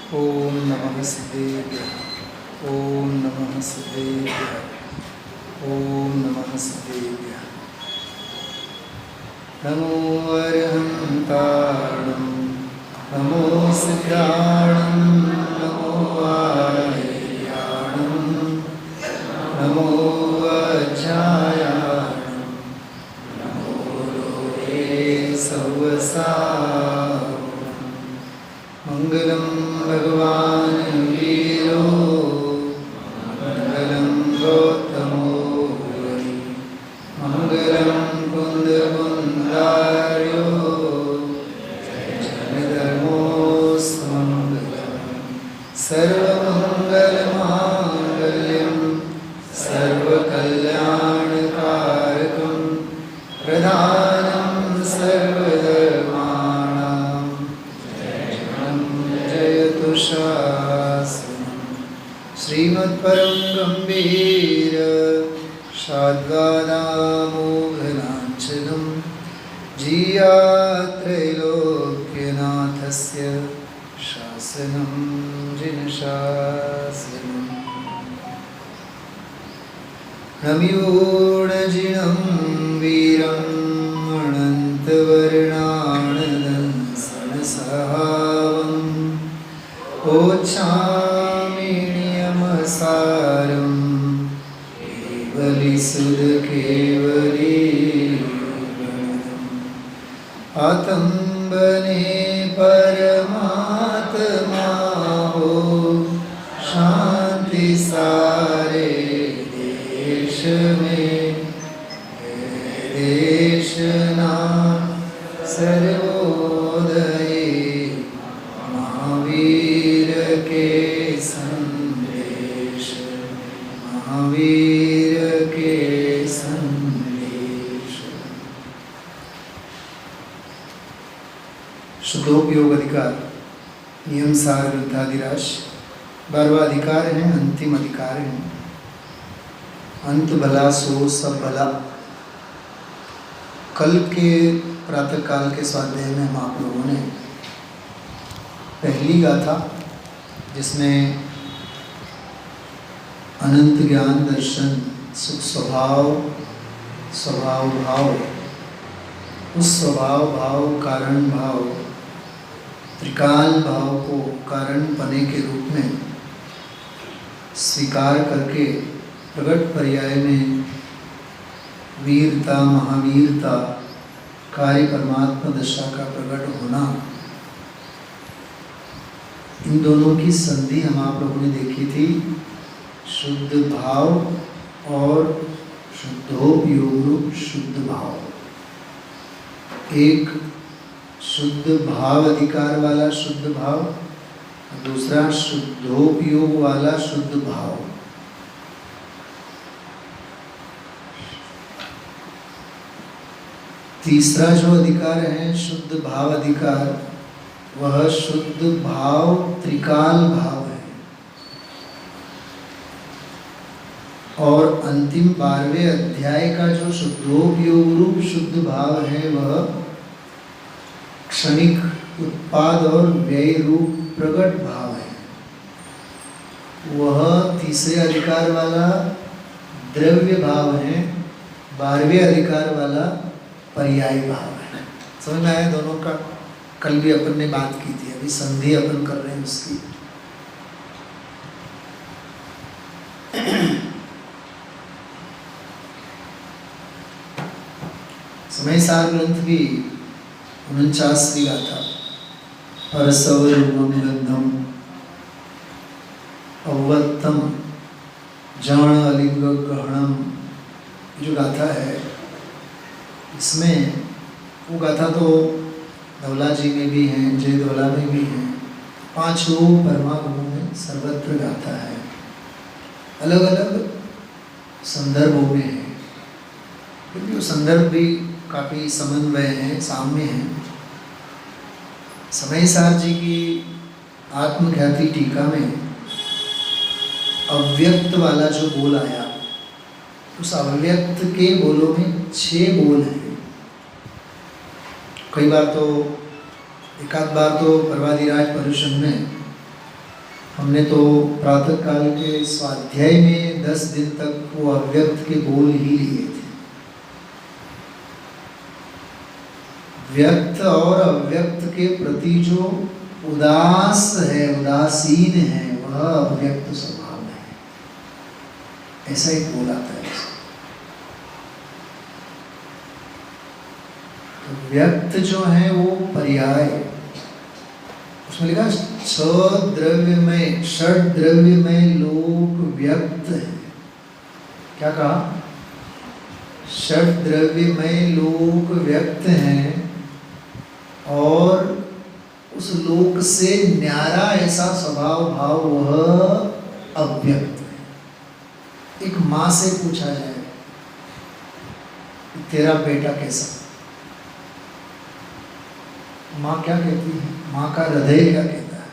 ओम नमः सिद्धेभ्यः। ओम नमः सिद्धेभ्यः। ओम नमः सिद्धेभ्यः। नमो अरहन्ताणं नमो सिद्धाणं नमो आर्याणं नमो वज्रायाणं नमो लोके सवसां। मंगलम भगवान वीरो मंगलम गौतमो हरि मंगलम कुंद कुंदार्यो जयधर्मोऽस्मङ्गलम् सर्वमङ्गलमाङ्गल्यं सर्वकल्याणकारकं प्रधानं सर्वधर्माणां जयतु शासनम्। श्रीमत्परं गम्भीर शाद्वादामोघनाञ्चनं जीयात्रैलोक्यनाथस्य शासनं जिनशासनम्। नम्यूढजिनं वीरं अनन्तवर्णानदंसनसहावम् ओच्छामिनियमसारं केवलिसुधकेवलीगणम्। आतंबने परमात्मा हो शांति सारे देश में देशना सर्वोदये महावीर के संदेश महावीर के संदेश। शुद्धोपयोग अधिकार नियम सार ग्रंथाधिराज 12वां अधिकार है, अंतिम अधिकार है। अंत भला सो सब भला। कल के प्रातः काल के स्वाध्याय में हम आप लोगों ने पहली गाथा जिसमें अनंत ज्ञान दर्शन सुख स्वभाव स्वभाव भाव, उस स्वभाव भाव कारण भाव त्रिकाल भाव को कारण पने के रूप में स्वीकार करके प्रगट पर्याय में वीरता महावीरता कार्य परमात्मा दशा का प्रकट होना, इन दोनों की संधि हम आप लोगों ने देखी थी। शुद्ध भाव और शुद्धोपयोग रूप शुद्ध भाव। एक शुद्ध भाव अधिकार वाला शुद्ध भाव, दूसरा शुद्धोपयोग वाला शुद्ध भाव। तीसरा जो अधिकार है शुद्ध भाव अधिकार, वह शुद्ध भाव त्रिकाल भाव है। और अंतिम 12वें अध्याय का जो शुद्धोपयोग रूप शुद्ध भाव है, वह क्षणिक उत्पाद और व्यय रूप प्रगट भाव है। वह तीसरे अधिकार वाला द्रव्य भाव है, 12वें अधिकार वाला पर्याय भाव है। समझ में आया दोनों का? कल भी अपन ने बात की थी, अभी संधि अपन कर रहे हैं उसकी। समय सार ग्रंथ की 49वीं गाथा परसवरूपम गंधम अवत्तम जान अलिंग गहणम जो गाथा है, इसमें वो गाथा तो धवला जी में भी है, जय धवला में भी है, 5 रूप परमागुणों में सर्वत्र गाथा है। अलग अलग संदर्भों में है, क्योंकि वो संदर्भ भी काफ़ी समन्वय है, साम्य है। समय सार जी की आत्मख्याति टीका में अव्यक्त वाला जो बोल आया, उस अव्यक्त के बोलों में 6 बोल हैं। कई बार तो एक आध बार तो पर्वाधिराज पर्युषण में हमने तो प्रातः काल के स्वाध्याय में 10 दिन तक वो अव्यक्त के बोल ही लिए थे। व्यक्त और अव्यक्त के प्रति जो उदास है, उदासीन है, वह अव्यक्त स्वभाव है, ऐसा एक बोल आता है। तो व्यक्त जो है वो पर्याय, उसमें लिखा षड द्रव्यमय लोक व्यक्त है। क्या कहा? षड द्रव्यमय लोक व्यक्त है और उस लोक से न्यारा ऐसा स्वभाव भाव वह अव्यक्त है। एक माँ से पूछा जाए तेरा बेटा कैसा, माँ क्या कहती है? माँ का हृदय क्या कहता है?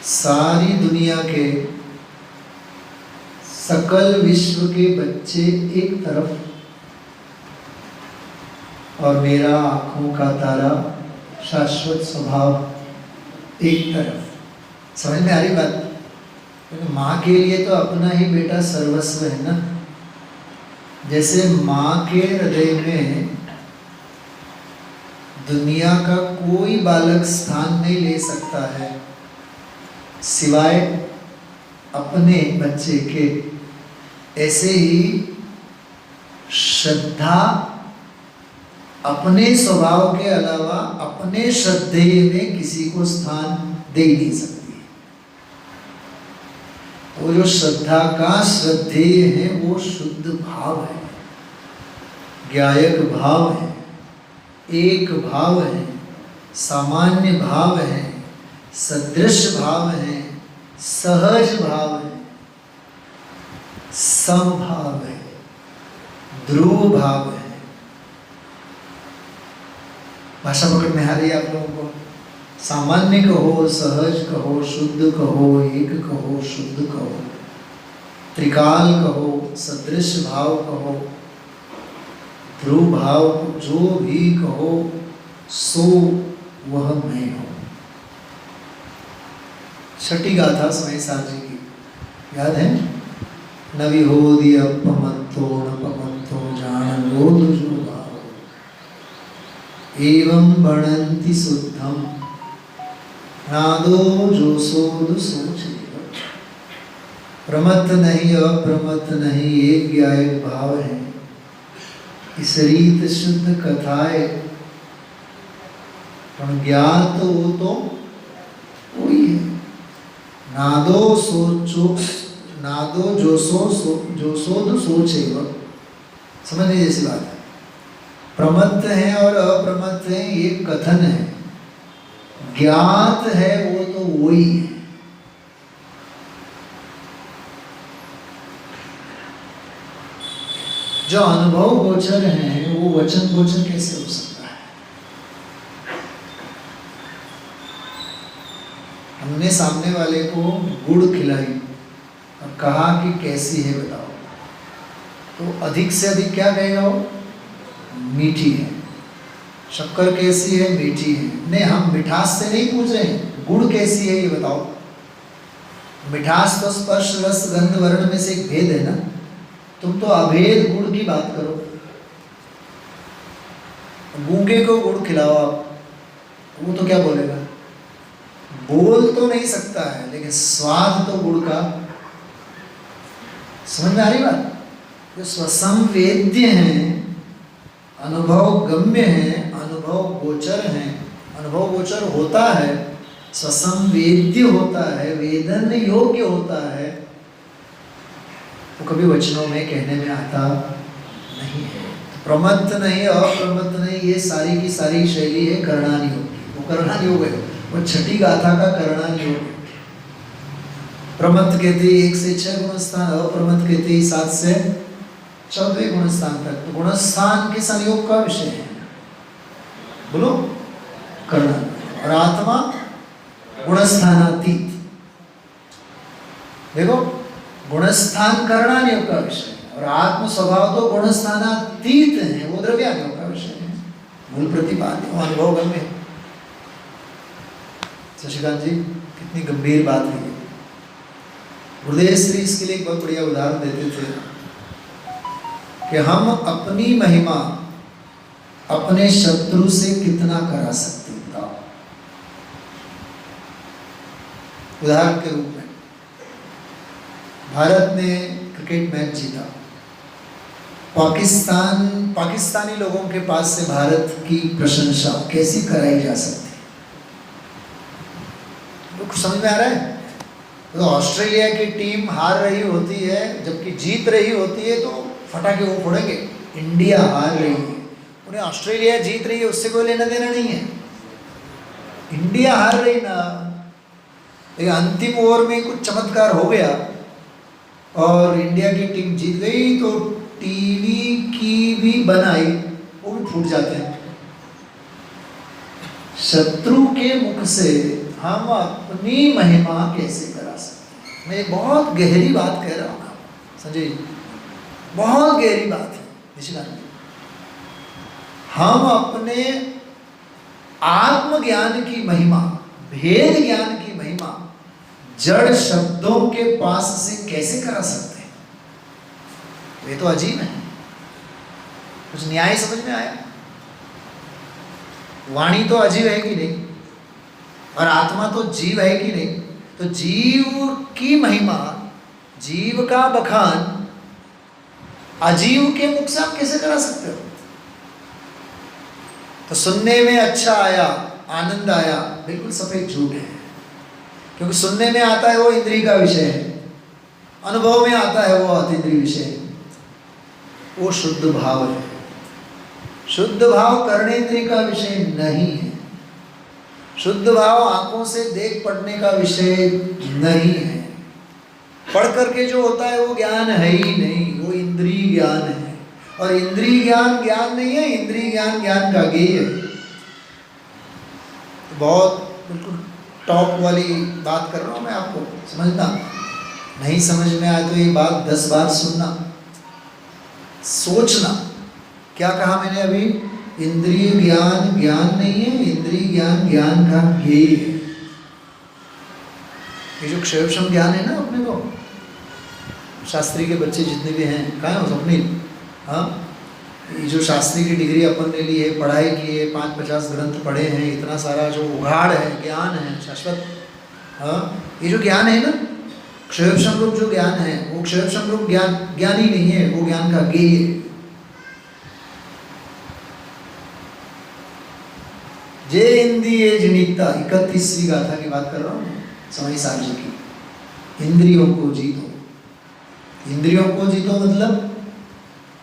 सारी दुनिया के सकल विश्व के बच्चे एक तरफ और मेरा आंखों का तारा शाश्वत स्वभाव एक तरफ। समझ में आ रही बात? माँ के लिए तो अपना ही बेटा सर्वस्व है ना। जैसे माँ के हृदय में दुनिया का कोई बालक स्थान नहीं ले सकता है सिवाय अपने बच्चे के, ऐसे ही श्रद्धा अपने स्वभाव के अलावा अपने श्रद्धेय में किसी को स्थान दे ही नहीं सकती। वो जो श्रद्धा का श्रद्धेय है वो शुद्ध भाव है, ज्ञायक भाव है, एक भाव है, सामान्य भाव है, सदृश भाव है, सहज भाव है, समभाव है, ध्रुव भाव है। भाषा पकड़ में आ रही है आप लोगों को? सामान्य कहो, सहज कहो, शुद्ध कहो, एक कहो, शुद्ध कहो, त्रिकाल कहो, सदृश भाव कहो, ध्रुव भाव, जो भी कहो सो वह मैं हूँ। छठी गाथा समय सार जी की याद है? नवि हो दिया पमत्तो न पमत्तो जान लोध जो भाव एवं बनंति शुद्धम नादो जो सोद सोच। प्रमत्त नहीं अप्रमत्त नहीं एक ज्ञायक भाव है, इस रीत शुद्ध कथाएं पण ज्ञात वो तो वही है। नादो सोचो नादो जो सोद सोचे। समझने जैसी बात है। प्रमत्त है और अप्रमत्त है ये कथन है, ज्ञात है वो तो वही है। जो अनुभव गोचर है वो वचन गोचर कैसे हो सकता है? हमने सामने वाले को गुड़ खिलाई और कहा कि कैसी है बताओ, तो अधिक से अधिक क्या कहेगा वो? मीठी है। शक्कर कैसी है? मीठी है। नहीं, हम मिठास से नहीं पूछ रहे हैं, गुड़ कैसी है ये बताओ। मिठास तो स्पर्श रस गंध वर्ण में से एक भेद है ना। तुम तो अभेद गुड़ की बात करो। गूंगे को गुड़ खिलाओ आप, वो तो क्या बोलेगा? बोल तो नहीं सकता है लेकिन स्वाद तो गुड़ का। समझ में आ रही बात? जो स्वसंवेद्य हैं, अनुभव गम्य हैं, अनुभव गोचर हैं, अनुभव गोचर होता है, स्वसंवेद्य होता है, वेदन योग्य होता है, वो कभी वचनों में कहने में आता नहीं है। प्रमत्त नहीं अप्रमत्त नहीं, ये सारी की सारी शैली है कर्णानी योग की। वो कर्णानी योग है, वो छठी गाथा का कर्णानी योग है। प्रमत्त कहते 1 से 6 गुणस्थान, अप्रमत्त कहते 7 से 14वें गुणस्थान तक। तो गुणस्थान के संयोग का विषय है, बोलो कर्ण। और आत्मा गुणस्थानातीत। देखो, गुणस्थान कर्णानियोग का विषय है और आत्म स्वभाव तो गुणस्थानातीत है, वो द्रव्यानियोग का विषय है। मूल प्रतिपाद्य अनुभव में शशिकांत जी, कितनी गंभीर बात है। गुरुदेव श्री इसके लिए एक बहुत बढ़िया उदाहरण देते थे कि हम अपनी महिमा अपने शत्रु से कितना करा सकते हैं। उदाहरण के रूप में भारत ने क्रिकेट मैच जीता, पाकिस्तानी लोगों के पास से भारत की प्रशंसा कैसी कराई जा सकती है? कुछ समझ में आ रहा है? तो ऑस्ट्रेलिया की टीम हार रही होती है जबकि जीत रही होती है तो फटाके वो फोड़ेंगे। इंडिया हार रही है, उन्हें ऑस्ट्रेलिया जीत रही है उससे कोई लेना देना नहीं है। इंडिया हार रही ना, लेकिन अंतिम ओवर में कुछ चमत्कार हो गया और इंडिया की टीम जीत गई तो टीवी की भी बनाई वो भी फूट जाते हैं। शत्रु के मुख से हम अपनी महिमा कैसे करा सकते हैं? मैं एक बहुत गहरी बात कह रहा हूँ संजय, बहुत गहरी बात है निशिकांत। हम अपने आत्मज्ञान की महिमा, भेद ज्ञान की महिमा जड़ शब्दों के पास से कैसे करा सकते हैं? ये तो अजीब है। कुछ न्याय समझ में आया? वाणी तो अजीब है कि नहीं, और आत्मा तो जीव है कि नहीं? तो जीव की महिमा, जीव का बखान अजीव के मुख से आप कैसे करा सकते हो? तो सुनने में अच्छा आया, आनंद आया, बिल्कुल सफेद झूठ है। क्योंकि सुनने में आता है वो इंद्रिय का विषय है, अनुभव में आता है वो अतीन्द्रिय विषय है, वो शुद्ध भाव है। शुद्ध भाव कर्णेंद्रिय का विषय नहीं है, शुद्ध भाव आंखों से देख पढ़ने का विषय नहीं है। पढ़ करके जो होता है वो ज्ञान है ही नहीं, वो इंद्रिय ज्ञान है। और इंद्रिय ज्ञान ज्ञान नहीं है, इंद्रिय ज्ञान ज्ञान का गेय है। तो बहुत बिल्कुल टॉप वाली बात कर रहा हूँ मैं आपको, समझना। नहीं समझ में आए तो ये बात 10 बार सुनना, सोचना। क्या कहा मैंने अभी? इंद्रिय ज्ञान ज्ञान नहीं है, इंद्रिय ज्ञान ज्ञान का गेय है। ये जो क्षयक्षम ज्ञान है ना अपने को, शास्त्री के बच्चे जितने भी हैं, कहाँ है वो स्वप्निल? हाँ, ये जो शास्त्री की डिग्री अपन ने ली है, पढ़ाई की है, 5-50 ग्रंथ पढ़े हैं, इतना सारा जो उघाड़ है, ज्ञान है शाश्वत। हाँ, ये जो ज्ञान है ना, क्षयक्षम रूप जो ज्ञान है, वो क्षयक्षम रूप ज्ञान ही नहीं है, वो ज्ञान का गेय है। जय इंद्रिय जनिता, 31वीं गाथा की बात कर रहा हूँ, समय सार जी की। इंद्रियों को जीतो, इंद्रियों को जीतो मतलब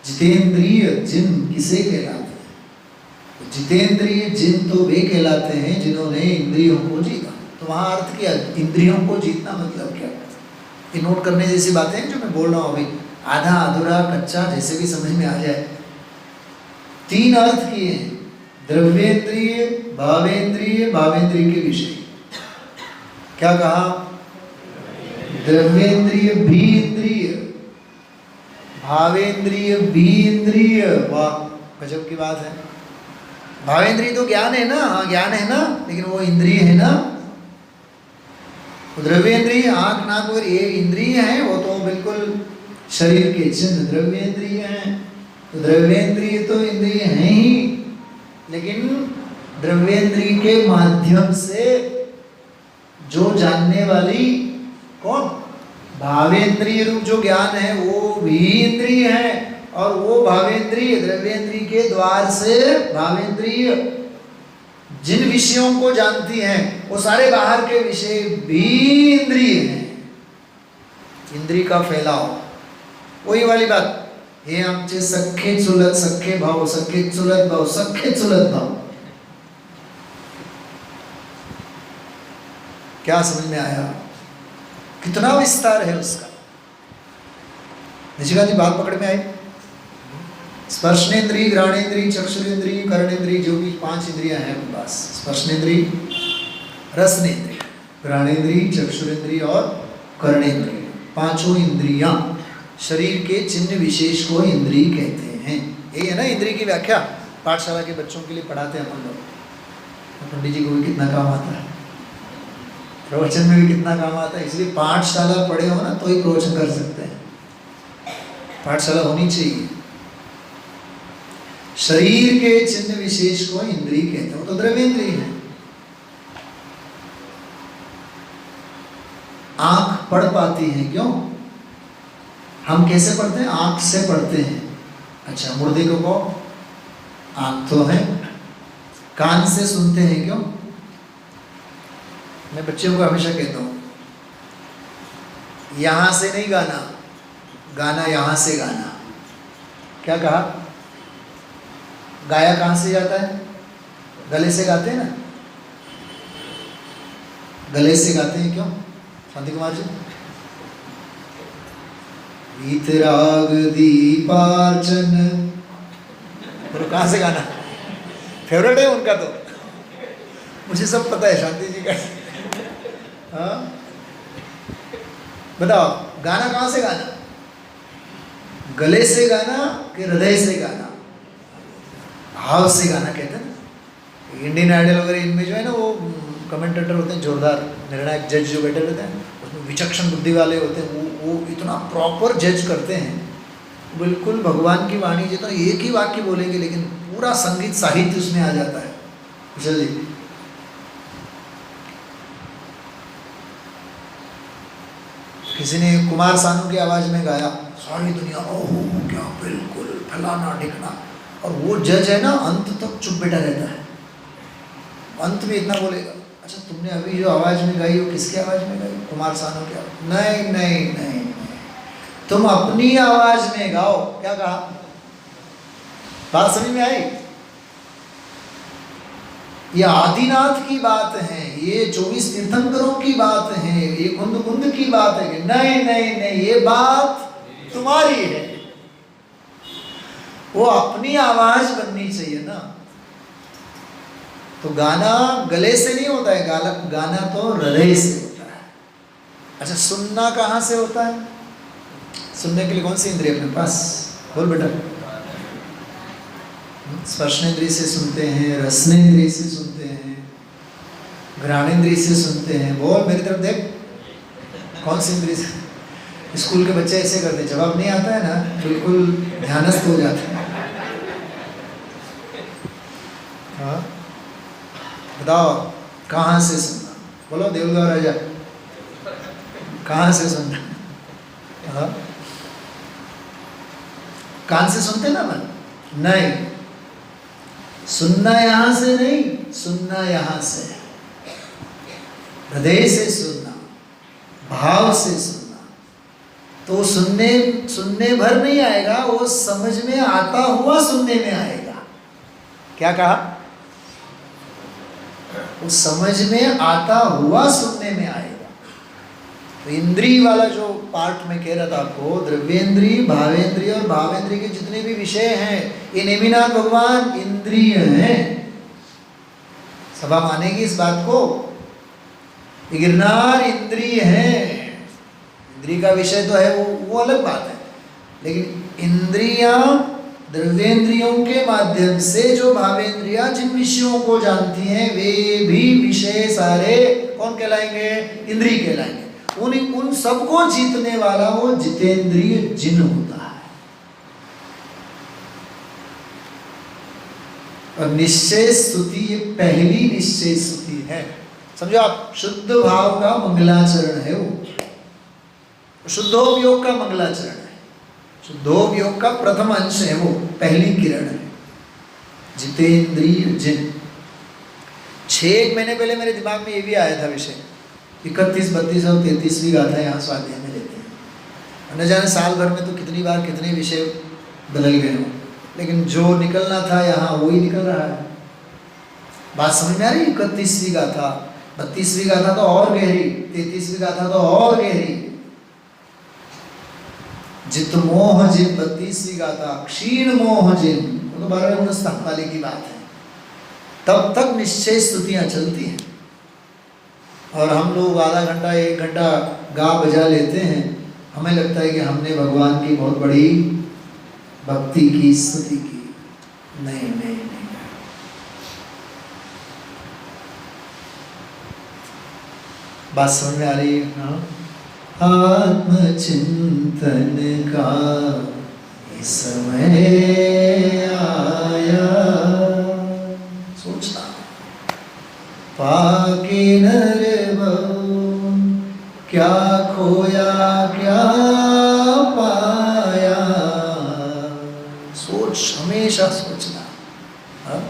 जितेंद्रिय जिन किसे कहलाते हैं? जितेंद्रिय जिन तो वे कहलाते हैं जिन्होंने इंद्रियों को जीता। तो वहाँ अर्थ किया, इंद्रियों को जीतना मतलब क्या? ये नोट करने जैसी बातें हैं जो मैं बोल रहा हूँ अभी, आधा अधूरा कच्चा जैसे भी समझ में आ जाए। 3 अर्थ किए हैं, द्रव्येंद्रिय, भावेंद्रिय, भावेंद्रिय के विषय। क्या कहा? द्रव्येंद्रिय भी इंद्रिय, भावेंद्रिय भी इंद्रिय। वाह, गजब की बात है। भावेंद्रिय तो ज्ञान है ना, हाँ ज्ञान है ना, लेकिन वो इंद्रिय है ना। द्रव्येंद्रिय आँख नाक और ये इंद्रिय हैं, वो तो बिल्कुल शरीर के चिन्ह द्रव्येंद्रिय हैं। तो द्रव्येंद्रिय तो इंद्रिय हैं ही, लेकिन द्रव्येंद्रिय के माध्यम से जो जानने वाली कौन? भावेंद्रिय रूप जो ज्ञान है वो भी इंद्रिय है, और वो भावेंद्रिय द्रव्येंद्रिय के द्वार से भावेंद्रिय जिन विषयों को जानती हैं वो सारे बाहर के विषय भी इंद्रिय हैं। इंद्रिय का फैलाव, वही वाली बात। हे आमचे सख्खे चुलत सख्खे भाव, सख्खे चुलत भाव, सख्खे चुलत भाव। क्या समझ में आया? कितना विस्तार है उसका। निशिका जी बात पकड़ में आई? स्पर्शनेन्द्रिय, घ्राणेन्द्रिय, चक्षुरेन्द्रिय, कर्णेन्द्रिय, जो भी 5 इंद्रियां हैं अपने पास। स्पर्शनेन्द्रिय, रसनेन्द्रिय, घ्राणेन्द्रिय, चक्षुरेन्द्रिय और कर्णेन्द्रिय, 5 इंद्रियां शरीर के चिन्ह विशेष को इंद्रिय कहते हैं। यही है ना इंद्रिय की व्याख्या, पाठशाला के बच्चों के लिए पढ़ाते हैं अपन लोग। पंडित जी को भी कितना काम आता है। प्रवचन में भी कितना काम आता है। इसलिए पाठशाला पढ़े हो ना तो ही प्रवचन कर सकते हैं, पाठशाला होनी चाहिए। शरीर के चिन्ह विशेष को इंद्रिय कहते हैं, वो तो द्रव्येंद्रिय है। आंख पढ़ पाती है, क्यों? हम कैसे पढ़ते हैं? आंख से पढ़ते हैं। अच्छा, मुर्दे को आंख तो है। कान से सुनते हैं, क्यों? मैं बच्चों को हमेशा कहता हूँ, यहां से नहीं गाना, गाना यहां से गाना। क्या कहा? गाया कहां से जाता है? गले से गाते हैं ना, गले से गाते हैं, क्यों शांति कुमार जी? वीतराग दीपार्चन, तो कहां से गाना? फेवरेट है उनका, तो मुझे सब पता है शांति जी का। हाँ बताओ, गाना कहां से गाना? गले से गाना कि हृदय से गाना? भाव से गाना कहते हैं ना। इंडियन आइडल वगैरह इनमें जो है ना, वो कमेंटेटर होते हैं जोरदार, निर्णायक जज जो बैठे रहते हैं, उसमें विचक्षण बुद्धि वाले होते हैं, वो इतना प्रॉपर जज करते हैं, बिल्कुल भगवान की वाणी जितना एक ही वाक्य बोलेंगे लेकिन पूरा संगीत साहित्य उसमें आ जाता है। चलिए, किसी ने कुमार सानू की आवाज में गाया, सारी दुनिया ओहो क्या बिल्कुल फलाना ढिकना, और वो जज है ना अंत तक चुप बैठा रहता है, अंत में इतना बोलेगा, अच्छा तुमने अभी जो आवाज में गाई वो किसकी आवाज में गाई? कुमार सानू की आवाज। नहीं नहीं नहीं, तुम अपनी आवाज में गाओ। क्या कहा? बात समझ में आई? ये आदिनाथ की बात है, ये 24 तीर्थंकरों की बात है, ये कुंद कुंद की बात है। नहीं नहीं नहीं, ये बात तुम्हारी है। वो अपनी आवाज बननी चाहिए ना। तो गाना गले से नहीं होता है, गाना तो हृदय से होता है। अच्छा, सुनना कहाँ से होता है? सुनने के लिए कौन सी इंद्रिय अपने पास? बोल बेटा। स्पर्शनेंद्रिय से सुनते हैं, रसनेंद्रिय से सुनते हैं, घ्राणेंद्रिय से सुनते हैं। बोल मेरी तरफ देख, कौन सी इंद्रिय से? स्कूल के बच्चे ऐसे करते, जवाब नहीं आता है ना, बिल्कुल ध्यानस्थ हो जाते हैं। हाँ बताओ, कहाँ से सुनना? बोलो देवगांव राजा, कहाँ से सुनना? हाँ, कान से सुनते ना मन? नहीं, सुनना यहां से नहीं, सुनना यहां से, हृदय से सुनना, भाव से सुनना। तो सुनने भर नहीं आएगा, वो समझ में आता हुआ सुनने में आएगा। क्या कहा? वो समझ में आता हुआ सुनने में आएगा। तो इंद्रिय वाला जो पार्ट में कह रहा था आपको, द्रव्येंद्रिय, भावेंद्रिय और भावेंद्रिय के जितने भी विषय हैं, ये नेमिनाथ भगवान इंद्रिय हैं। सभा मानेगी इस बात को? गिरनार इंद्रिय है। इंद्रिय का विषय तो है वो अलग बात है, लेकिन इंद्रियां द्रव्येंद्रियों के माध्यम से जो भावेंद्रियां जिन विषयों को जानती हैं, वे भी विषय सारे कौन कहलाएंगे? इंद्रिय कहलाएंगे। उन सबको जीतने वाला वो जितेंद्रिय जिन होता है। और निश्चय स्तुति, ये पहली निश्चय स्तुति है। समझो आप, शुद्ध भाव का मंगलाचरण है वो, शुद्धोपयोग का मंगलाचरण है, शुद्धोपयोग का प्रथम अंश है वो, पहली किरण है, जितेंद्रिय जिन। 6 महीने पहले मेरे दिमाग में ये भी आया था विषय, 31, 32 और 33वीं गाथा यहाँ स्वाध्याय में लेते हैं। न जाने साल भर में तो कितनी बार कितने विषय बदल गए हों, लेकिन जो निकलना था यहाँ वही निकल रहा है। बात समझ में आ रही? 31वीं गाथा, 32वीं गाथा तो और गहरी, 33वीं गाथा तो और गहरी। जित मोह जिन 32वीं गाथा, क्षीण मोह जिन, वो तो 12वें स्थान वाले की बात है। तब तक निश्चय स्तुतियाँ चलती हैं, और हम लोग आधा घंटा 1 घंटा गा बजा लेते हैं, हमें लगता है कि हमने भगवान की बहुत बड़ी भक्ति की, स्तुति की। नहीं नहीं नहीं, बात समझ में आ रही है? हाँ। आत्मचिंतन का ये समय आया, सोचना पाके नर बहु क्या खोया क्या पाया, सोच, हमेशा सोचना। हाँ?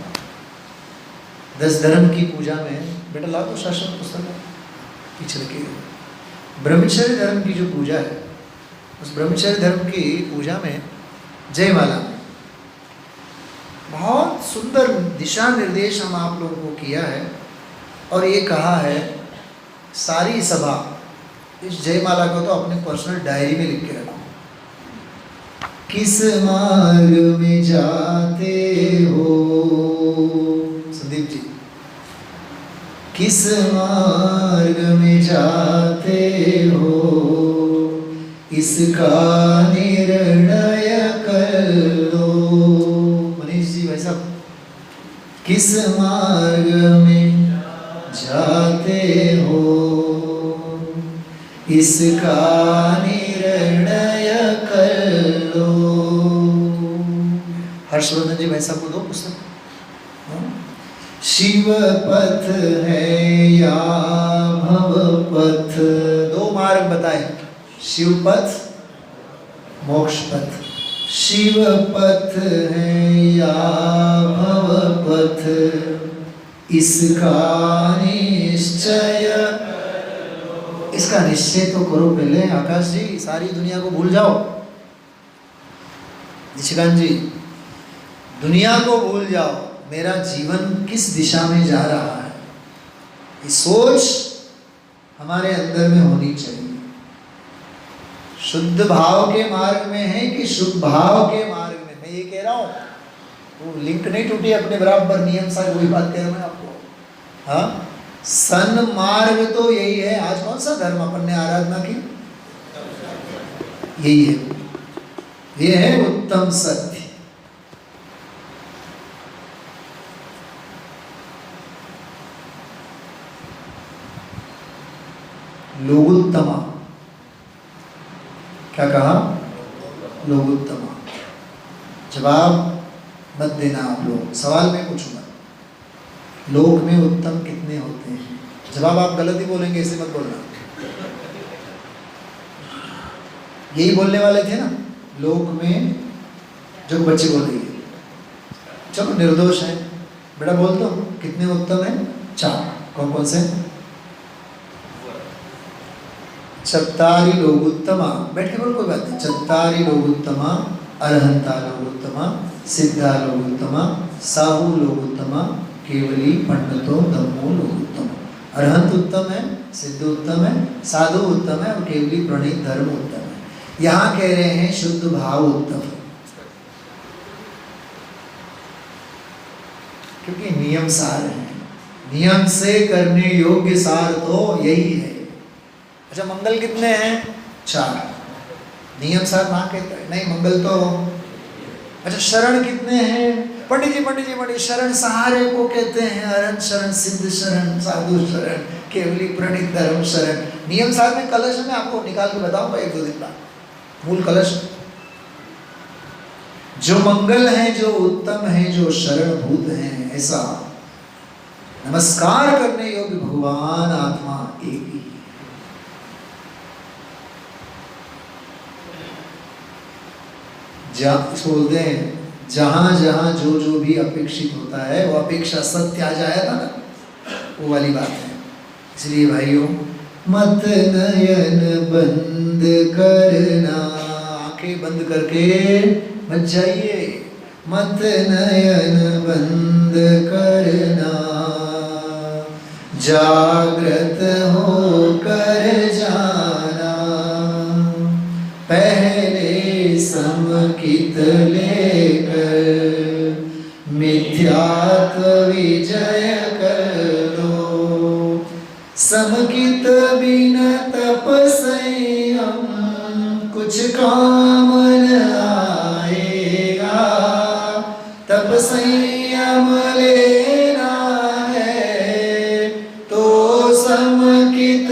10 धर्म की पूजा में बेटा ला दो शास्त्र पुस्तक पीछे रखी, ब्रह्मचर्य धर्म की जो पूजा है, उस ब्रह्मचर्य धर्म की पूजा में जयमाला में बहुत सुंदर दिशा निर्देश हम आप लोगों को किया है, और ये कहा है सारी सभा इस जयमाला को तो अपने पर्सनल डायरी में लिख के रखो। किस मार्ग में जाते हो संदीप जी, किस मार्ग में जाते हो, इसका निर्णय कर लो। मनीष जी भाई साहब, किस मार्ग में जाते हो, इसका निर्णय कर लो। हर्षवर्धन जी भाई साहब को दो पुस्तक। शिव पथ है या भव पथ, 2 मार्ग बताए, शिव पथ मोक्ष पथ। शिव पथ है या भव पथ, इसका निश्चय, इसका निश्चय तो करो पहले। आकाश जी, सारी दुनिया को भूल जाओ। निशिकांत जी, दुनिया को भूल जाओ, मेरा जीवन किस दिशा में जा रहा है, ये सोच हमारे अंदर में होनी चाहिए। शुद्ध भाव के मार्ग में है कि शुभ भाव के मार्ग में, मैं ये कह रहा हूँ, वो लिंक नहीं टूटी अपने बराबर, नियम साहब वही बात कह रहा हूँ मैं आपको। हाँ, सन्मार्ग तो यही है। आज कौन सा धर्म अपन ने आराधना की? यही है, ये है उत्तम सत्य। लोगुत्तमा, क्या कहा? लोगुत्तमा। जवाब मत देना आप लोग, सवाल मैं पूछूंगा, लोक में उत्तम कितने होते हैं? जवाब आप गलत ही बोलेंगे, ऐसे मत बोलना। यही बोलने वाले थे ना लोक में, जो बच्चे बोल रही है। चलो निर्दोष है बेटा, बोल दो कितने उत्तम है? 4। कौन कौन से? चत्तारि लोगुत्तमा, बैठ के बोल, कोई बात नहीं। चत्तारि लोगुत्तमा, अरहंता लोगुत्तमा, सिद्धा लोगुत्तमा, साहू लोगुत्तमा, केवली पंडितो धम्मो लोगुत्तम। अरहंत उत्तम है, सिद्ध उत्तम है, साधु उत्तम है, और केवली प्रणीत धर्म उत्तम है। यहाँ कह रहे हैं शुद्ध भाव उत्तम, क्योंकि नियम सार है, नियम से करने योग्य सार तो यही है। अच्छा, मंगल कितने हैं? 4। नियम सार ना कहते हैं, नहीं मंगल तो। अच्छा, शरण कितने हैं? पंडित जी, शरण सहारे को कहते हैं, अरहंत शरण, सिद्ध शरण, साधु शरण, केवली प्रणीत धर्म शरण। नियम सार में कलश में आपको निकाल के बताऊंगा 1-2 दिन बाद, मूल कलश। जो मंगल है, जो उत्तम है, जो शरणभूत है, ऐसा नमस्कार करने योग्य भगवान आत्मा एक ही। इसको बोलते हैं जहां जहां जो जो भी अपेक्षित होता है, वो अपेक्षा सत्य आ जाए ना, वो वाली बात है। इसलिए भाइयों, मत नयन बंद करना, आंखें बंद करके मत जाइए। मत नयन बंद करना, जागृत होकर जाना, पहले समकित लेकर मिथ्यात्व विजय कर लो। समकित बिन तप संयम कुछ काम न आएगा। तप संयम लेना है तो समकित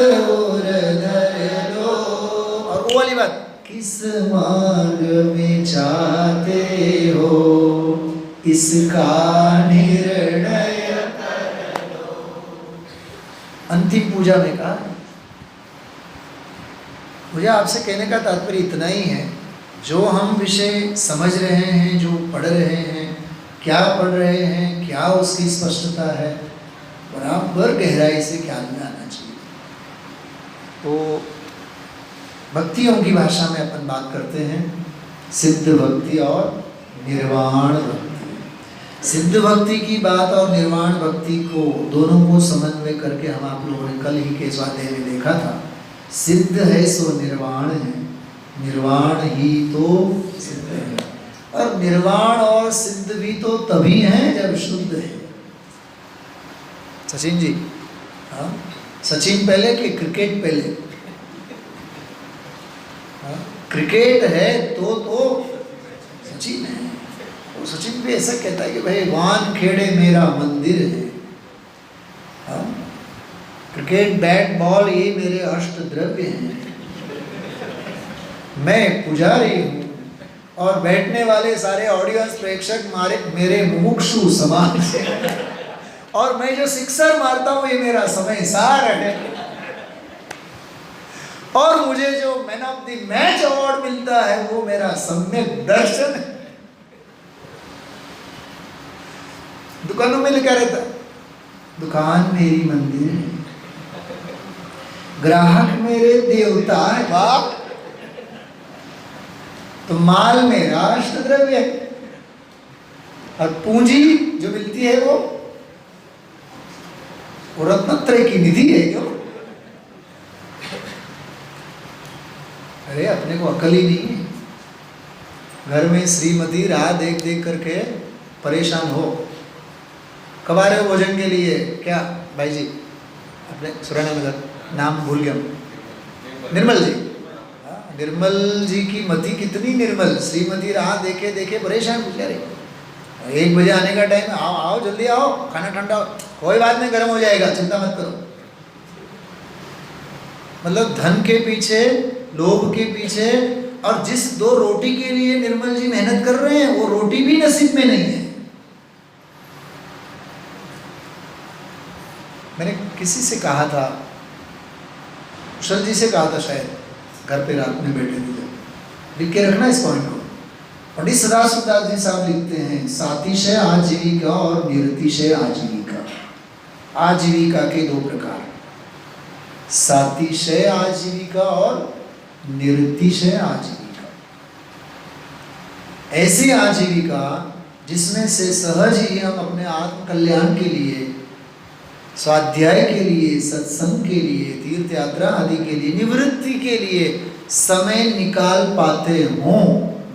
किस मार्ग में जाते हो, इसका निर्णय कर लो। अंतिम पूजा में कहा। मुझे आपसे कहने का तात्पर्य इतना ही है, जो हम विषय समझ रहे हैं, जो पढ़ रहे हैं, क्या पढ़ रहे हैं, क्या उसकी स्पष्टता है, बराबर गहराई से ख्याल में आना चाहिए। तो भक्तियों की भाषा में अपन बात करते हैं सिद्ध भक्ति और निर्वाण भक्ति। सिद्ध भक्ति की बात और निर्वाण भक्ति को दोनों को समन्वय करके हम आप लोगों ने कल ही के स्वाध्याय में देखा था। सिद्ध है सो निर्वाण है, निर्वाण ही तो सिद्ध है। और निर्वाण और सिद्ध भी तो तभी हैं जब शुद्ध है। सचिन जी, हाँ, सचिन पहले कि क्रिकेट पहले? क्रिकेट है तो सचिन है। और सचिन भी ऐसा कहता है कि भाई वान खेड़े मेरा मंदिर है। हाँ? क्रिकेट बैट बॉल ये मेरे अष्ट द्रव्य हैं, मैं पुजारी हूँ और बैठने वाले सारे ऑडियंस प्रेक्षक मेरे मुमुक्षु समान है और मैं जो सिक्सर मारता हूँ ये मेरा समय सार है और मुझे जो man of the match award मिलता है वो मेरा सम्यक दर्शन है। दुकानों में लिखा रहता है दुकान मेरी मंदिर है, ग्राहक मेरे देवता है। बाप तो माल मेरा अष्ट द्रव्य है और पूंजी जो मिलती है वो रत्नत्रय की निधि है। क्यों? अरे अपने को अकल ही नहीं है। घर में श्रीमती राह देख देख करके परेशान हो। कब आ रहे हो भोजन के लिए? क्या भाई जी अपने सुराना नगर नाम भूल गया, निर्मल जी। निर्मल जी की मति कितनी निर्मल, श्रीमती राह देखे देखे परेशान पूछ रहे 1 बजे आने का टाइम, आओ आओ जल्दी आओ, खाना ठंडा हो। कोई बात नहीं, गर्म हो जाएगा, चिंता मत करो। मतलब धन के पीछे, लोभ के पीछे, और जिस 2 रोटी के लिए निर्मल जी मेहनत कर रहे हैं वो रोटी भी नसीब में नहीं है। मैंने किसी से कहा था, कुशल जी से कहा था शायद, घर पे रात में बैठे थे, लिख के रखना इस पॉइंट को। पंडित सदाशिवदास जी साहब लिखते हैं, सातिशय आजीविका और निरतिशय आजीविका। आजीविका के 2 प्रकार, सातिशय आजीविका और निरतिशय आजीविका। ऐसी आजीविका जिसमें से सहज ही हम अपने आत्म कल्याण के लिए, स्वाध्याय के लिए, सत्संग के लिए, तीर्थ यात्रा आदि के लिए, निवृत्ति के लिए समय निकाल पाते हों,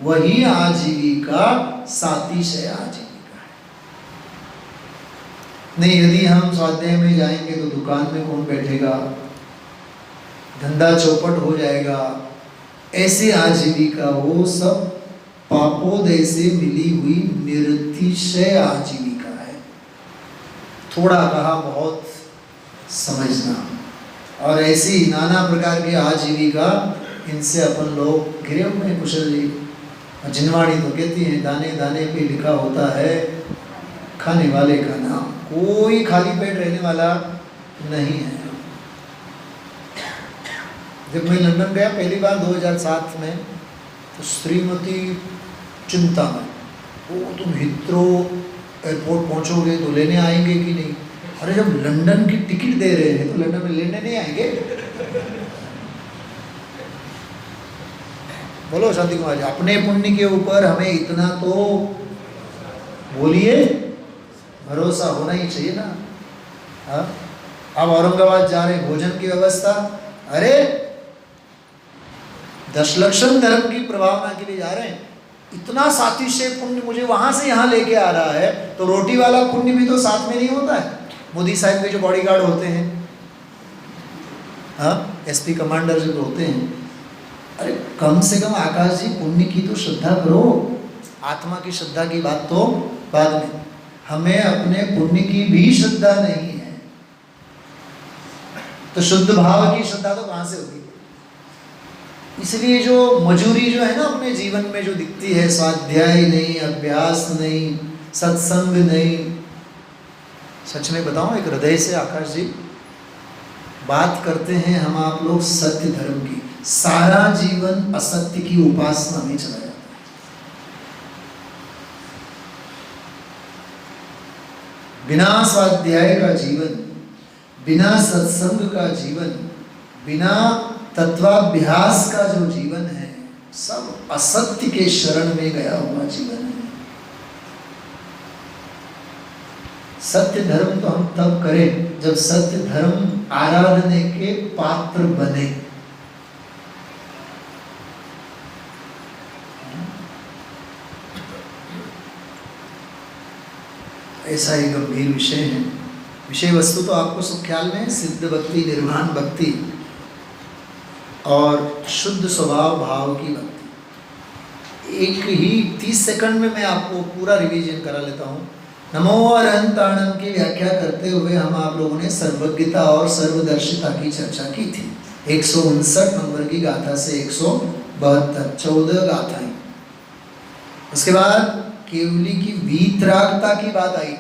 वही आजीविका सातिशय आजीविका है। नहीं, यदि हम स्वाध्याय में जाएंगे तो दुकान में कौन बैठेगा, धंधा चौपट हो जाएगा। ऐसी आजीविका वो सब पापोदय से मिली हुई निरतिशय आजीविका है। थोड़ा कहा बहुत समझना। और ऐसी नाना प्रकार की आजीविका, इनसे अपन लोग घिरे हुए हैं। कुशल जी, जिनवाणी तो कहती है दाने दाने पे लिखा होता है खाने वाले का नाम। कोई खाली पेट रहने वाला नहीं है। जब मैं लंदन गया पहली बार 2007 में, तो श्रीमती चिंता में, वो तुम हिथ्रो एयरपोर्ट पहुंचोगे तो लेने आएंगे कि नहीं? अरे जब लंदन की टिकट दे रहे हैं तो लंदन में लेने नहीं आएंगे? बोलो शांति कुमार जी, अपने पुण्य के ऊपर हमें इतना तो बोलिए भरोसा होना ही चाहिए ना। हाँ, अब औरंगाबाद जा रहे, भोजन की व्यवस्था, अरे 10 लक्षण धर्म की प्रभावना के लिए जा रहे हैं, इतना सातिशय पुण्य मुझे वहां से यहाँ लेके आ रहा है, तो रोटी वाला पुण्य भी तो साथ में नहीं होता है। मोदी साहब के जो बॉडीगार्ड होते हैं, हाँ, एसपी कमांडर जो होते हैं, अरे कम से कम आकाश जी पुण्य की तो श्रद्धा करो। आत्मा की श्रद्धा की बात तो बाद में, हमें अपने पुण्य की भी श्रद्धा नहीं है, तो शुद्ध भाव की श्रद्धा तो कहां से होगी? इसलिए जो मजूरी जो है ना अपने जीवन में जो दिखती है, स्वाध्याय नहीं, अभ्यास नहीं, सत्संग नहीं, सच में बताऊं एक हृदय से आकाश जी बात करते हैं हम आप लोग सत्य धर्म की, सारा जीवन असत्य की उपासना में चला जाता है। बिना स्वाध्याय का जीवन, बिना सत्संग का जीवन, बिना तत्वाभ्यास का जो जीवन है, सब असत्य के शरण में गया हुआ जीवन है। सत्य धर्म तो हम तब करें जब सत्य धर्म आराधने के पात्र बने। ऐसा ही गंभीर विषय है। विषय वस्तु तो आपको सब ख्याल में है, सिद्ध भक्ति, निर्वाण भक्ति और शुद्ध स्वभाव भाव की भक्ति। एक ही 30 सेकंड में मैं आपको पूरा रिवीजन करा लेता हूँ। नमो अरहंताणम की व्याख्या करते हुए हम आप लोगों ने सर्वज्ञता और सर्वदर्शिता की चर्चा की थी। 159 नंबर की गाथा से 172, 14 गाथाएं। उसके बाद केवली की वीतरागता की बात आई,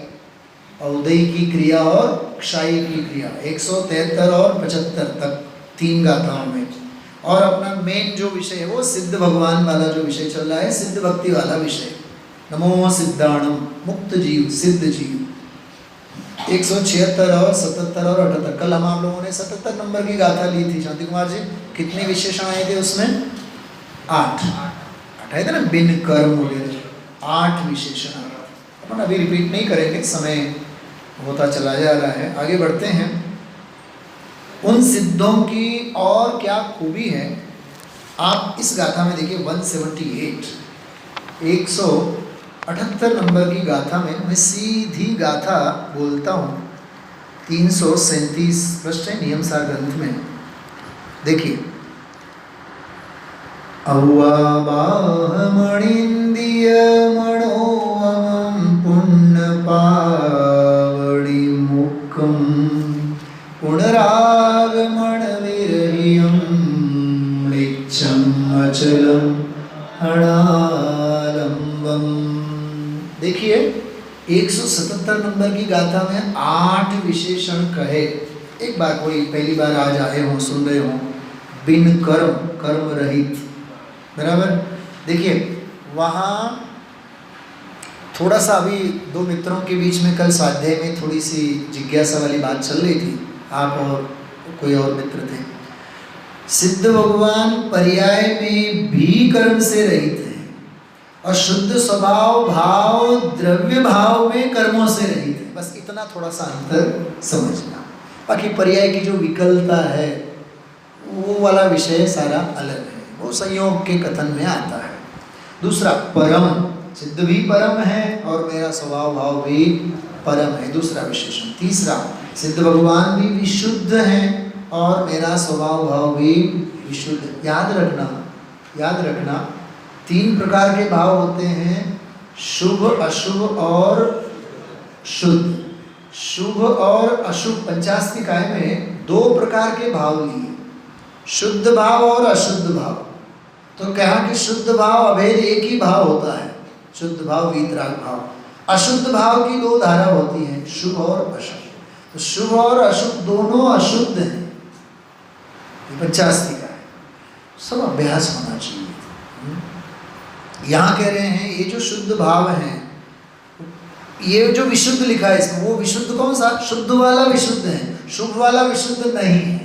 औदय की क्रिया और क्षाई की क्रिया 173 और 75 तक 3 गाथाओं में। और अपना मेन जो विषय है वो सिद्ध भगवान वाला जो विषय चल रहा है, सिद्ध भक्ति वाला विषय। नमो सिद्धाणम, मुक्त जीव, सिद्ध जीव 176 और 77 और 78। कल हम आप लोगों ने 77 नंबर की गाथा ली थी शांति कुमार जी। कितने विशेषण आए थे उसमें? 8 आए थे ना, बिन कर्म वगैरह 8 विशेषण आए थे। अपन अभी रिपीट नहीं करेंगे, समय होता चला जा रहा है। आगे बढ़ते हैं। उन सिद्धों की और क्या खूबी है, आप इस गाथा में देखिए 178 178 नंबर की गाथा में मैं सीधी गाथा बोलता हूँ। 337 पृष्ठ है नियम सार ग्रंथ में, देखिए। अव्वाबाहमणिंदिय मनोवमं पुण्य पावड़ी मुक्कम पुनरागमन विरहियं मृच्छं अचलम अणालंबम। देखिए 177 नंबर की गाथा में 8 विशेषण कहे। एक बार कोई पहली बार आज आए हों, सुन रहे हों, बिन कर्म, कर्म रहित, बराबर। देखिए वहाँ थोड़ा सा अभी 2 मित्रों के बीच में कल स्वाध्याय में थोड़ी सी जिज्ञासा वाली बात चल रही थी, आप और कोई और मित्र थे। सिद्ध भगवान पर्याय में भी कर्म से रहित है और शुद्ध स्वभाव भाव द्रव्य भाव में कर्मों से रहित है। बस इतना थोड़ा सा अंतर समझना। बाकी पर्याय की जो विकलता है वो वाला विषय सारा अलग है, वो संयोग के कथन में आता है। दूसरा, परम, सिद्ध भी परम है और मेरा स्वभाव भाव भी परम है, दूसरा विशेषण। तीसरा, सिद्ध भगवान भी विशुद्ध हैं और मेरा स्वभाव भाव भी विशुद्ध। याद रखना 3 प्रकार के भाव होते हैं, शुभ, अशुभ और शुद्ध। शुभ और अशुभ 50 निकाय में 2 प्रकार के भाव लिए, शुद्ध भाव और अशुद्ध भाव। तो कहा कि शुद्ध भाव अभेद एक ही भाव होता है, शुद्ध भाव वीतराग भाव। अशुद्ध भाव की 2 धारा होती हैं, शुभ और अशुभ। तो शुभ और अशुभ दोनों अशुद्ध हैं, 50 का है। सब अभ्यास होना चाहिए। यहाँ कह रहे हैं ये जो शुद्ध भाव है, ये जो विशुद्ध लिखा है इसमें, वो विशुद्ध कौन सा? शुद्ध वाला विशुद्ध है, शुभ वाला विशुद्ध नहीं है।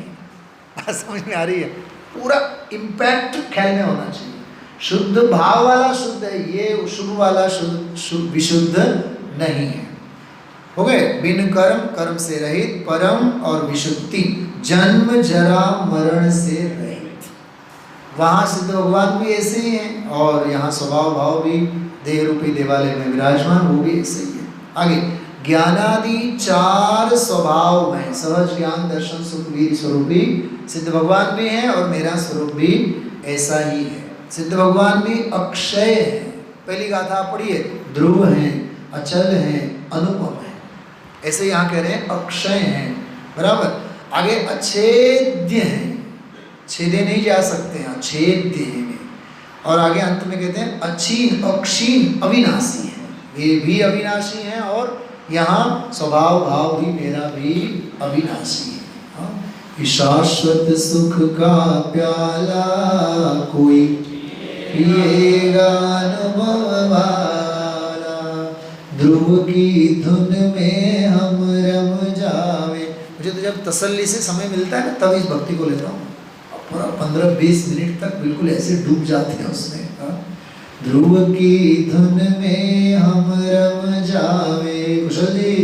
समझ में आ रही है? पूरा इम्पैक्ट ख्याल में होना चाहिए। शुद्ध भाव वाला शुद्ध है, ये शुभ वाला विशुद्ध नहीं है। हो गए? बिन कर्म, कर्म से रहित, परम और विशुद्धि, जन्म जरा मरण से रहित। वहाँ सिद्ध भगवान भी ऐसे ही हैं और यहाँ स्वभाव भाव भी देह रूपी देवालय में विराजमान, वो भी ऐसे ही है। आगे, ज्ञानादि 4 स्वभाव में सहज ज्ञान दर्शन सुख वीर स्वरूपी सिद्ध भगवान भी हैं और मेरा स्वरूप भी ऐसा ही है। सिद्ध भगवान भी अक्षय है। पहली गाथा पढ़िए, ध्रुव हैं, अचल हैं, अनुपम हैं। ऐसे यहाँ कह रहे हैं अक्षय हैं, बराबर। आगे अच्छेद्य हैं, छेदे नहीं जा सकते हैं, छेदते हैं। और आगे अंत में कहते हैं अक्षीण अक्षीण अविनाशी है, वे भी अविनाशी हैं और यहाँ स्वभाव भाव भी मेरा भी अविनाशी है। कि शाश्वत सुख का प्याला कोई पिएगा अनुभव वाला, ध्रुव की धुन में हम रम जावे। मुझे तो जब तसल्ली से समय मिलता है ना तब इस भक्ति को लेता हूँ, पूरा 15-20 मिनट तक बिल्कुल ऐसे डूब जाते हैं उसमें। ध्रुव की धुन में हम रम जावे। कुशल जी,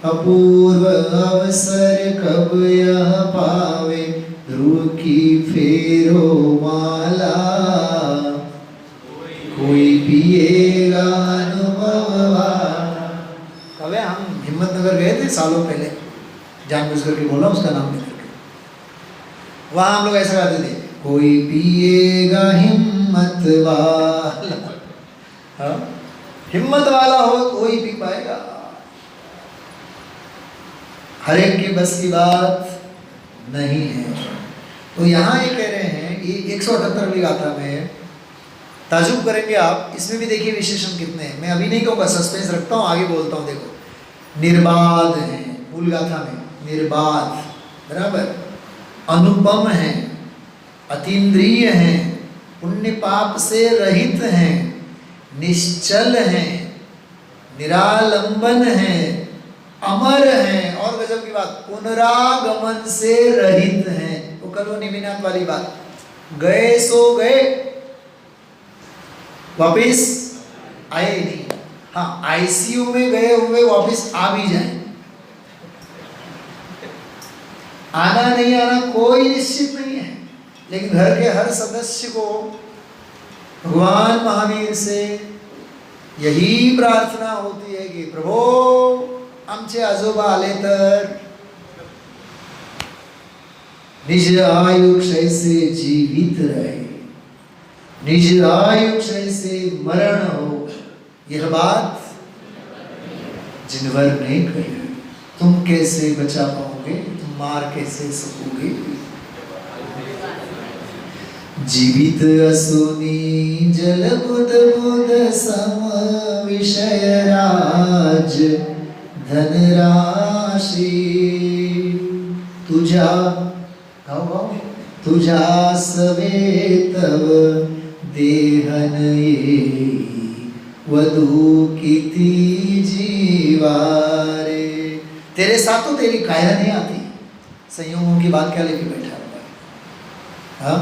अपूर्व अवसर कब यह पावे, ध्रुव की फेरो माला कोई पिएगा अनुभव वाला। कब हम हिम्मतनगर गए थे सालों पहले, जानबूझ करके बोला उसका नाम लेकर के, वहाँ हम लोग ऐसा गाते थे, कोई पिएगा हिम्मत वाला। हाँ, हिम्मत वाला हो कोई पी पाएगा, हर एक की बस की बात नहीं है। तो यहाँ ये कह रहे हैं, ये 178वीं गाथा में ताजुब करेंगे आप, इसमें भी देखिए विशेषण कितने हैं। मैं अभी नहीं कहूँगा, सस्पेंस रखता हूँ, आगे बोलता हूँ। देखो, निर्बाध है मूल गाथा में, निर्बाध बराबर, अनुपम है, अतीन्द्रिय हैं, पुण्य पाप से रहित हैं, निश्चल हैं, निरालंबन हैं, अमर हैं, और गजब की बात, पुनरागमन से रहित हैं। वो कल वो निमिनाथ वाली बात, गए सो गए, वापिस आए नहीं। हाँ, आईसीयू में गए हुए वापिस आ भी जाए, आना नहीं आना कोई निश्चित नहीं है। लेकिन घर के हर सदस्य को भगवान महावीर से यही प्रार्थना होती है कि प्रभो आमचे आजोबा आले तर निज आयुष्य से जीवित रहे, निज आयुष्य से मरण हो, यह बात जिनवर ने कही। तुम कैसे बचा पाओगे, तुम मार कैसे सकोगे। जीवित असुनी जल बुद बुद सम विषय राज धनराशि, तुझा तुझा सवे तव देहन ये वधु किति जीवारे। तेरे साथ तो तेरी काया नहीं आती, संयोगों की बात क्या लेके बैठा हुआ है। हाँ,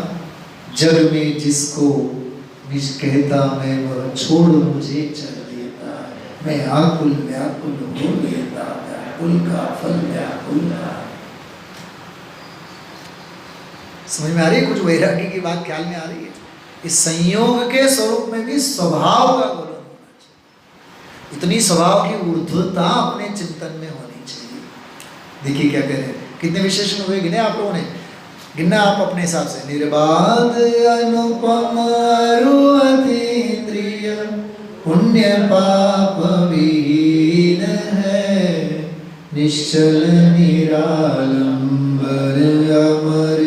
जग में जिसको निज कहता मैं वह छोड़ मुझे चल देता, मैं आकुल व्याकुल हो लेता, व्याकुल का फल व्याकुल का। समझ में आ रही है? कुछ वैराग्य की बात ख्याल में आ रही है? इस संयोग के स्वरूप में भी स्वभाव का गोलन होना चाहिए, इतनी स्वभाव की ऊर्ध्वता अपने चिंतन में होनी चाहिए। देखिए क्या कह रहे हैं, कितने विशेषण हुए गिने आप लोगों ने, गिनना आप अपने हिसाब से। निर्बाध अनुपम अतीन्द्रिय पुण्य पाप विहीन है, निश्चल निरालंबर अमर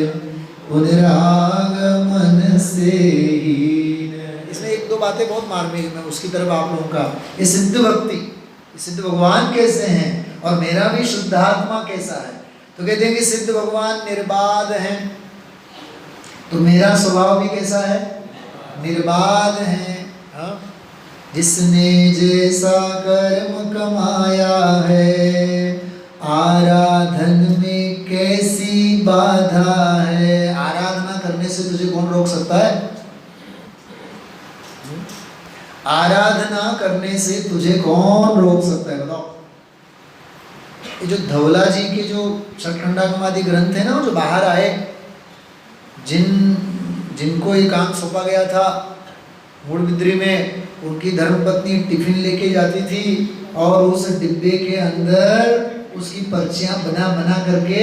पुनरागमन से हीन। इसमें एक दो बातें बहुत मार्मिक, मैं उसकी तरफ आप लोगों का, ये सिद्ध भक्ति, सिद्ध भगवान कैसे हैं और मेरा भी शुद्धात्मा कैसा है। तो कहते हैं कि सिद्ध भगवान निर्बाध हैं, तो मेरा स्वभाव भी कैसा है, निर्बाध है। हाँ? जिसने जैसा कर्म कमाया है, आराधन में कैसी बाधा है। आराधना करने से तुझे कौन रोक सकता है? आराधना करने से तुझे कौन रोक सकता है, बताओ। ये जो धवला जी के जो षटखंडागमादि ग्रंथ है ना, जो बाहर आए, जिनको ये काम सौंपा गया था मूड़बिद्री में, उनकी धर्मपत्नी टिफिन लेके जाती थी और उस डिब्बे के अंदर उसकी पर्चियां बना बना करके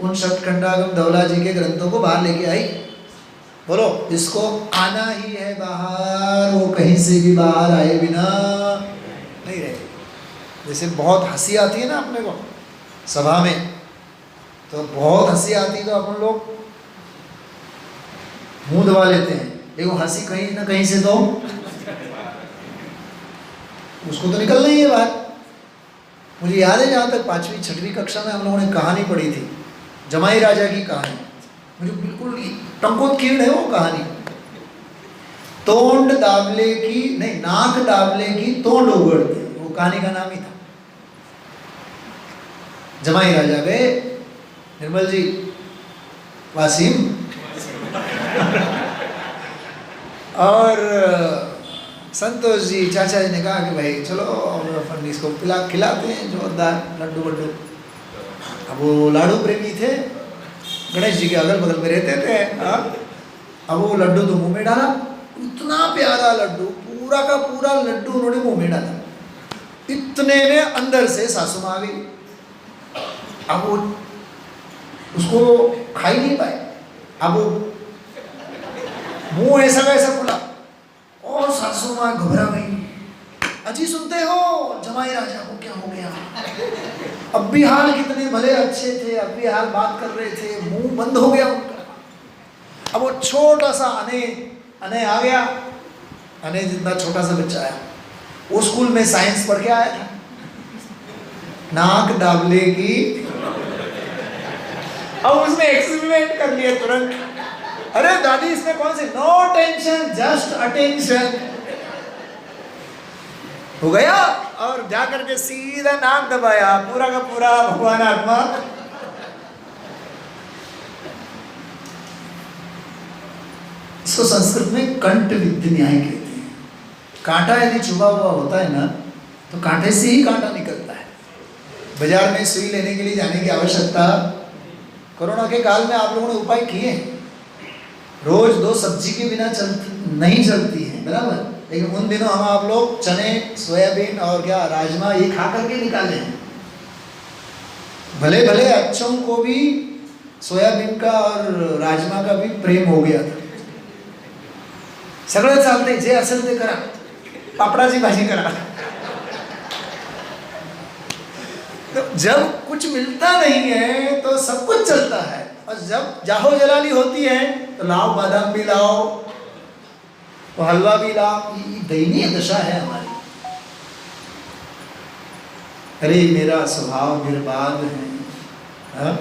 उन षटखंडागम धवला जी के ग्रंथों को बाहर लेके आई। बोलो, इसको आना ही है बाहर, वो कहीं से भी बाहर आए बिना नहीं रहे। जैसे बहुत हंसी आती है ना अपने को सभा में, तो बहुत हंसी आती है तो अपन लोग मुंह दबा लेते हैं, लेकिन हंसी कहीं ना कहीं से तो उसको तो निकलना ही है बात। मुझे याद है जहाँ तक 5वीं 6वीं कक्षा में हम लोगों ने कहानी पढ़ी थी, जमाई राजा की कहानी। मुझे बिल्कुल टंकोत्कीर्ण है वो कहानी। तोंड दाबले की नहीं, नाक दाबले की तोंड उगड़ते, वो कहानी का नाम ही था। जमाई राजा गए, निर्मल जी, वासिम और संतोष जी चाचा जी ने कहा कि भाई चलो फर्नीस को खिलाते हैं जोरदार लड्डू वड्डू। अब वो लाडू प्रेमी थे, गणेश जी के अगल बगल में रहते थे। अब वो लड्डू तो मुंह में डाला, इतना प्यारा लड्डू, पूरा का पूरा लड्डू उन्होंने मुंह में डाला। इतने में अंदर से सासू माँ आ गई। अब वो उसको खा ही नहीं पाए। अब वो मुंह ऐसा का ऐसा खुला और सासू माँ घबरा गई। अजी सुनते हो जमाई राजा को क्या हो गया? अब भी हाल कितने भले अच्छे थे, अब भी हाल बात कर रहे थे, मुंह बंद हो गया उनका। अब वो छोटा सा अने आ गया, अने जितना छोटा सा बच्चा आया, वो स्कूल में साइंस पढ़ के आया था। नाक दाबले की, अब उसने एक्सपेरिमेंट कर लिया तुरंत। अरे दादी इसमें कौन सी, नो टेंशन जस्ट अटेंशन हो गया। और जाकर के सीधा नाक दबाया, पूरा का पूरा भगवान आत्मा। इसको संस्कृत में कंठ विद्ध न्याय कहते हैं। कांटा यदि चुभा हुआ होता है ना, तो कांटे से ही कांटा निकलता है। बाजार में सुई लेने के लिए जाने की आवश्यकता, कोरोना के काल में आप लोगों ने उपाय किए। रोज 2 सब्जी के बिना नहीं चलती है, बराबर, लेकिन उन दिनों हम आप लोग चने, सोयाबीन और क्या राजमा ये खा करके निकाले हैं। भले भले अच्छों को भी सोयाबीन का और राजमा का भी प्रेम हो गया था। सगळं चालते, जे असेल ते करा, पापडाची भाजी करा। तो जब कुछ मिलता नहीं है तो सब कुछ चलता है, और जब जाहो जलाली होती है तो लाओ बादाम भी लाओ, तो हलवा भी लाओ। दयनीय दशा है हमारी। अरे मेरा स्वभाव निर्बाध है,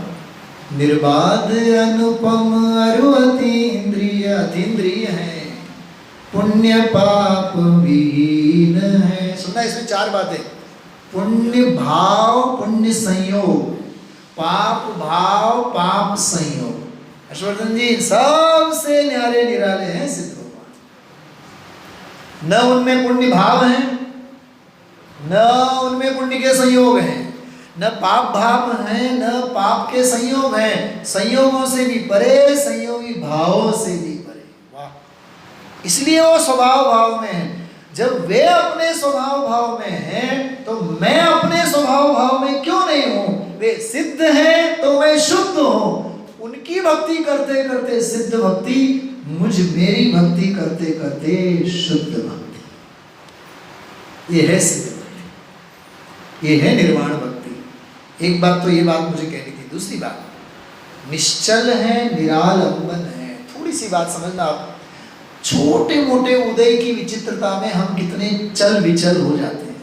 निर्बाध अनुपम अरु अतीन्द्रिय, अतीन्द्रिय है, पुण्य पाप विहीन है। सुनना, इसमें 4 बातें, पुण्य भाव पुण्य संयोग, पाप भाव पाप संयोग। हर्षवर्धन जी सबसे न्यारे निराले हैं सिद्ध भगवान। न उनमें पुण्य भाव हैं, न उनमें पुण्य के संयोग हैं, न पाप भाव हैं, न पाप के संयोग हैं। संयोगों से भी परे, संयोगी भावों से भी परे। वाह! इसलिए वो स्वभाव भाव में है। जब वे अपने स्वभाव भाव में हैं, तो मैं अपने स्वभाव भाव में क्यों नहीं हूं? वे सिद्ध हैं तो मैं शुद्ध हूं। उनकी भक्ति करते करते सिद्ध भक्ति, मेरी भक्ति करते करते शुद्ध भक्ति। ये है सिद्ध भक्ति, ये है निर्वाण भक्ति। एक बात तो ये बात मुझे कहनी थी। दूसरी बात, निश्चल है, निरालंबन है। थोड़ी सी बात समझना आप। छोटे मोटे उदय की विचित्रता में हम कितने चल विचल हो जाते हैं।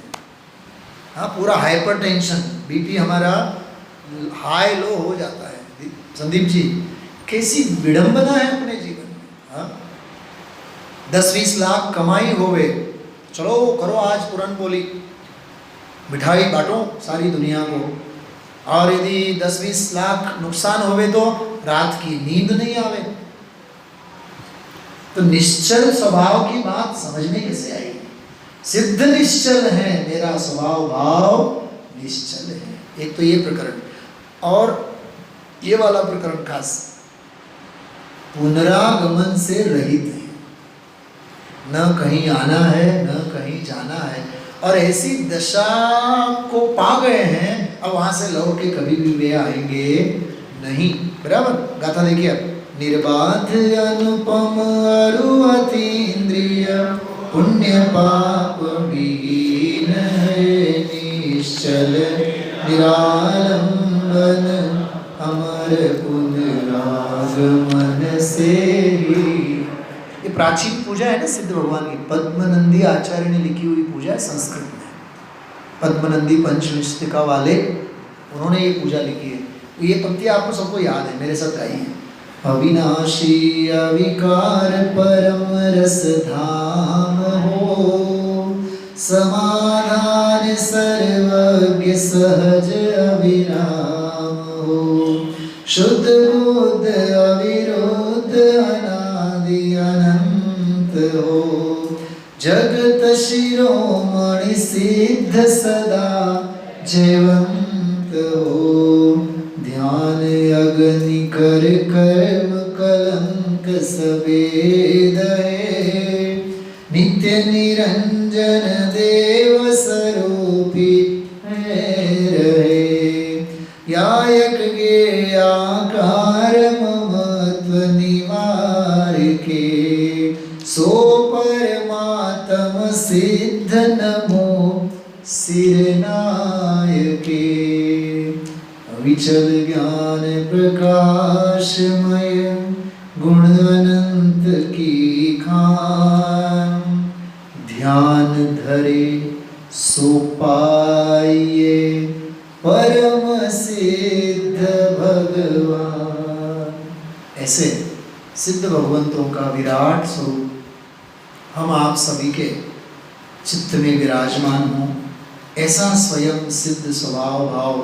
हाँ, पूरा हाइपर टेंशन, बीपी हमारा हाई लो हो जाता है। संदीप जी, कैसी विडंबना है अपने जीवन में। हाँ, 10-20 लाख कमाई होवे, चलो करो आज पुरान बोली, मिठाई बांटो सारी दुनिया को। और यदि 10-20 लाख नुकसान होवे तो रात की नींद नहीं आवे। तो निश्चल स्वभाव की बात समझ में कैसे आएगी? सिद्ध निश्चल है, मेरा स्वभाव भाव निश्चल है। एक तो ये प्रकरण, और ये वाला प्रकरण खास, पुनरागमन से रहित है, न कहीं आना है न कहीं जाना है। और ऐसी दशा को पा गए हैं, अब वहां से लौट के कभी भी वे आएंगे नहीं। बराबर, गाथा देखिए, निर्बाध अनुपम अरु अतीन्द्रिय, पुण्य पाप विहीन है, निश्चल निरालंबन, अमर पुनरागमन से ही ये प्राचीन पूजा है ना सिद्ध भगवान की, पद्मनंदी आचार्य ने लिखी हुई पूजा है संस्कृत में। पद्मनंदी पंचविंशतिका वाले उन्होंने ये पूजा लिखी है। तो ये पंक्तियाँ आपको सबको याद है, मेरे साथ गाई है। अविनाशी अविकार परम रस धाम हो, समाधान सर्वज्ञ सहज अविराम हो, शुद्ध बुद्ध अविरुद्ध अनादि अनंत हो, जगत शिरोमणि सिद्ध सदा जयवंत हो, ध्यान अग्नि कर कर्म कलंक सबेद है, नित्य निरंजन देव स्वरूपी रहे, यायक गे आकार ममत्व निवार के, सो परमात्म सिद्ध नमो सिरनायके, अविचल ज्ञान प्रकाशमय गुण अनंत की खान, ध्यान धरे सो पाइए परम सिद्ध भगवान। ऐसे सिद्ध भगवंतों का विराट स्वरूप हम आप सभी के चित्त में विराजमान हो, ऐसा स्वयं सिद्ध स्वभाव भाव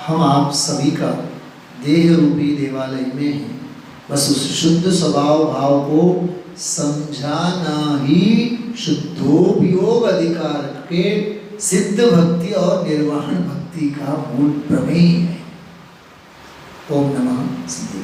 हम आप सभी का देह रूपी देवालय में है। बस उस शुद्ध स्वभाव भाव को समझाना ही शुद्धोपयोग अधिकार के सिद्ध भक्ति और निर्वाण भक्ति का मूल प्रमेय है। ओम नमः सिद्धि।